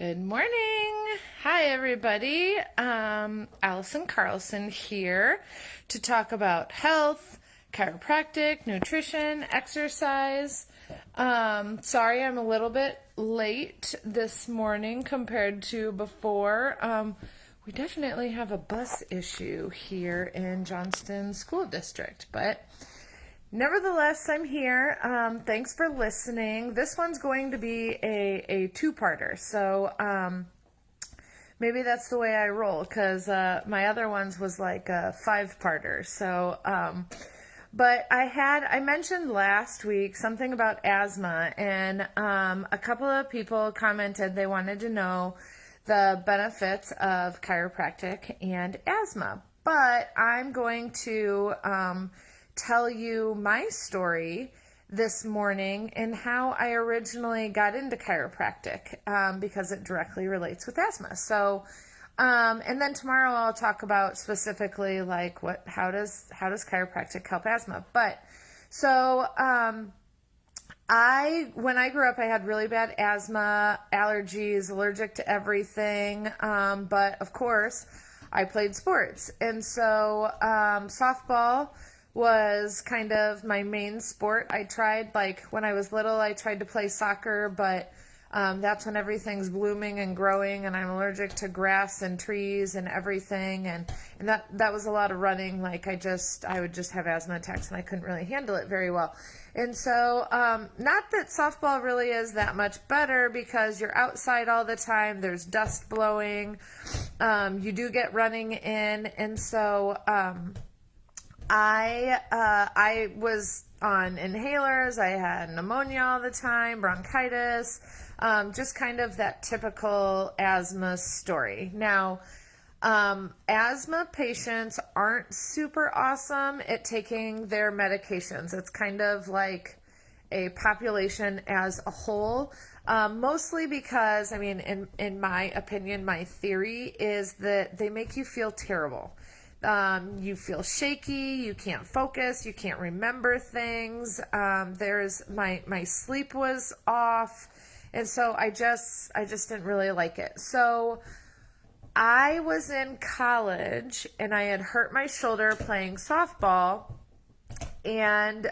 Good morning. Hi, everybody. Allison Carlson here to talk about health, chiropractic, nutrition, exercise. Sorry, I'm a little bit late this morning compared to before. We definitely have a bus issue here in Johnston School District, but nevertheless, I'm here. Thanks for listening. This one's going to be a two-parter, so maybe that's the way I roll, because my other ones was like a five-parter. So, but I mentioned last week something about asthma, and a couple of people commented they wanted to know the benefits of chiropractic and asthma. But I'm going to tell you my story this morning and how I originally got into chiropractic because it directly relates with asthma. So, and then tomorrow I'll talk about specifically like how does chiropractic help asthma. But so when I grew up, I had really bad asthma, allergies, allergic to everything. But of course, I played sports, and so softball was kind of my main sport. I tried, like, when I was little, I tried to play soccer, but that's when everything's blooming and growing, and I'm allergic to grass and trees and everything, and that was a lot of running. Like, I would just have asthma attacks, and I couldn't really handle it very well. And so, not that softball really is that much better, because you're outside all the time, there's dust blowing, you do get running in, and so, I was on inhalers. I had pneumonia all the time, bronchitis, just kind of that typical asthma story. Now, asthma patients aren't super awesome at taking their medications. It's kind of like a population as a whole, mostly because, I mean, in my opinion, my theory is that they make you feel terrible. You feel shaky, you can't focus, you can't remember things. My sleep was off, and so I just didn't really like it. So I was in college and I had hurt my shoulder playing softball, and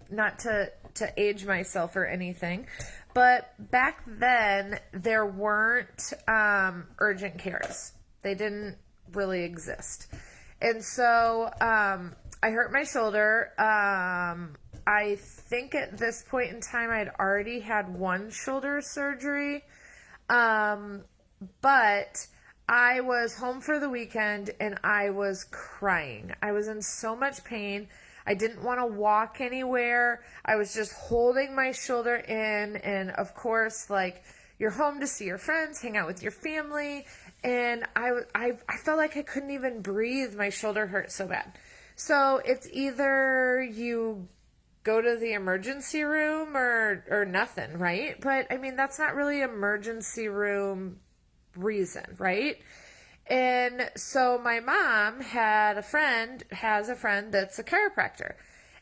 not to age myself or anything, but back then there weren't urgent cares. They didn't really exist. And so I hurt my shoulder. I think at this point in time I'd already had one shoulder surgery. But I was home for the weekend and I was crying. I was in so much pain. I didn't want to walk anywhere. I was just holding my shoulder in. And of course, like, you're home to see your friends, hang out with your family, and I felt like I couldn't even breathe. My shoulder hurt so bad. So it's either you go to the emergency room or nothing, right? But I mean, that's not really emergency room reason, right? And so my mom has a friend that's a chiropractor.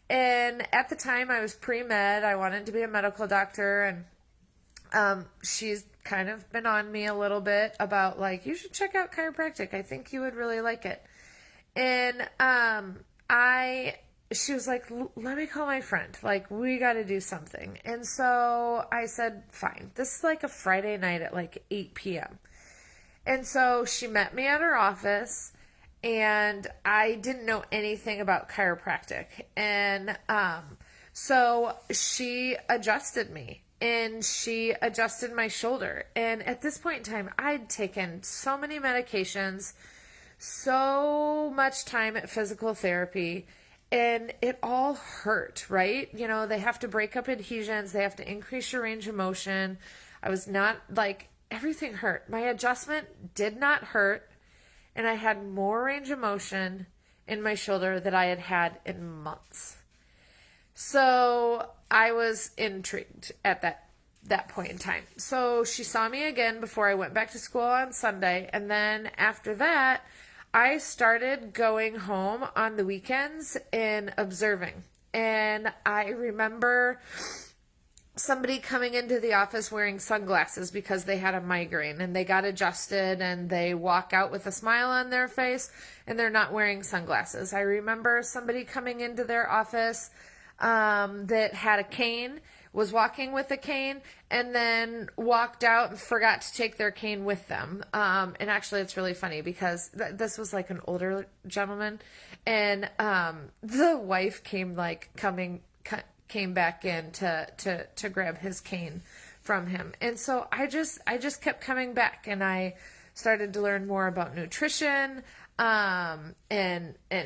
And at the time I was pre-med, I wanted to be a medical doctor, and she's kind of been on me a little bit about, like, you should check out chiropractic. I think you would really like it. And she was like, let me call my friend. Like, we got to do something. And so I said, fine. This is like a Friday night at like 8 p.m. And so she met me at her office, and I didn't know anything about chiropractic. And so she adjusted me. And she adjusted my shoulder. And at this point in time, I'd taken so many medications, so much time at physical therapy, and it all hurt, right? You know, they have to break up adhesions. They have to increase your range of motion. I was not, like, everything hurt. My adjustment did not hurt, and I had more range of motion in my shoulder than I had had in months. So I was intrigued at that point in time. So she saw me again before I went back to school on Sunday. And then after that, I started going home on the weekends and observing. And I remember somebody coming into the office wearing sunglasses because they had a migraine and they got adjusted and they walk out with a smile on their face and they're not wearing sunglasses. I remember somebody coming into their office that had a cane, was walking with a cane, and then walked out and forgot to take their cane with them. And actually, it's really funny because this was like an older gentleman, and the wife came back in to grab his cane from him. And so I just kept coming back, and I started to learn more about nutrition, and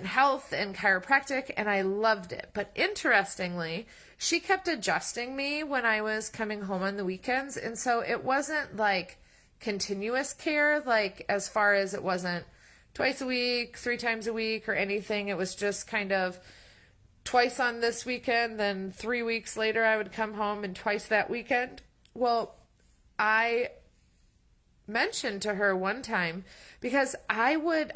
health and chiropractic, and I loved it. But interestingly, she kept adjusting me when I was coming home on the weekends. And so it wasn't like continuous care, like as far as it wasn't twice a week, 3 times a week or anything. It was just kind of twice on this weekend, then 3 weeks later I would come home and twice that weekend. Well, I mentioned to her one time, because I would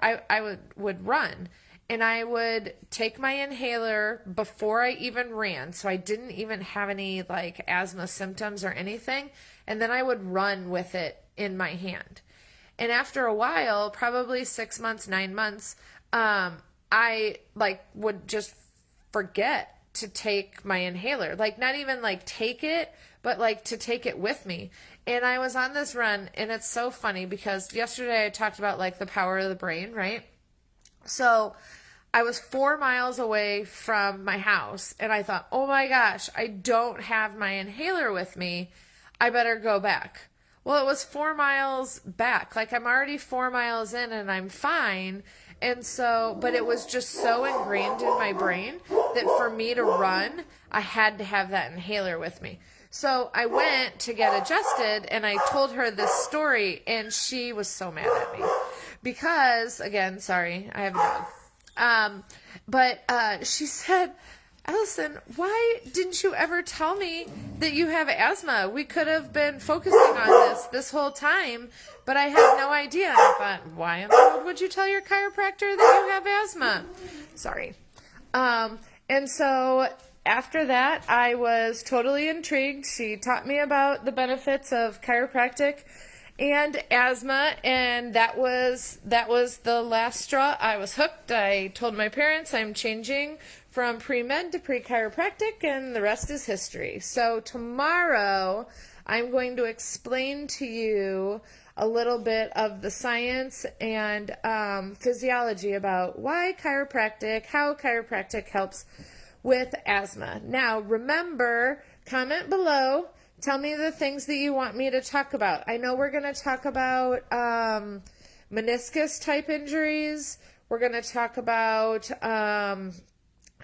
run, and I would take my inhaler before I even ran, so I didn't even have any like asthma symptoms or anything, and then I would run with it in my hand. And after a while, probably 6 months, 9 months, I would just forget to take my inhaler, like not even like take it, but like to take it with me. And I was on this run, and it's so funny because yesterday I talked about like the power of the brain, right? So I was 4 miles away from my house, and I thought, oh my gosh, I don't have my inhaler with me. I better go back. Well, it was 4 miles back. Like I'm already 4 miles in and I'm fine. And so, but it was just so ingrained in my brain that for me to run, I had to have that inhaler with me. So I went to get adjusted, and I told her this story, and she was so mad at me because, again, sorry, I have a dog. But she said, Allison, why didn't you ever tell me that you have asthma? We could have been focusing on this whole time, but I had no idea. And I thought, why in the world would you tell your chiropractor that you have asthma? Sorry. And so after that, I was totally intrigued. She taught me about the benefits of chiropractic and asthma, and that was the last straw. I was hooked. I told my parents I'm changing from pre-med to pre-chiropractic, and the rest is history. So tomorrow, I'm going to explain to you a little bit of the science and physiology about why chiropractic, how chiropractic helps with asthma. Now, remember, comment below. Tell me the things that you want me to talk about. I know we're going to talk about meniscus type injuries. We're going to talk about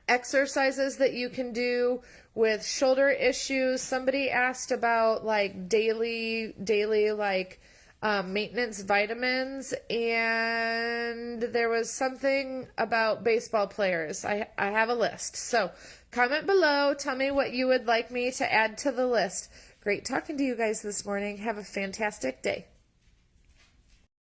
exercises that you can do with shoulder issues. Somebody asked about like daily like maintenance vitamins, and there was something about baseball players. I have a list. So comment below. Tell me what you would like me to add to the list. Great talking to you guys this morning. Have a fantastic day.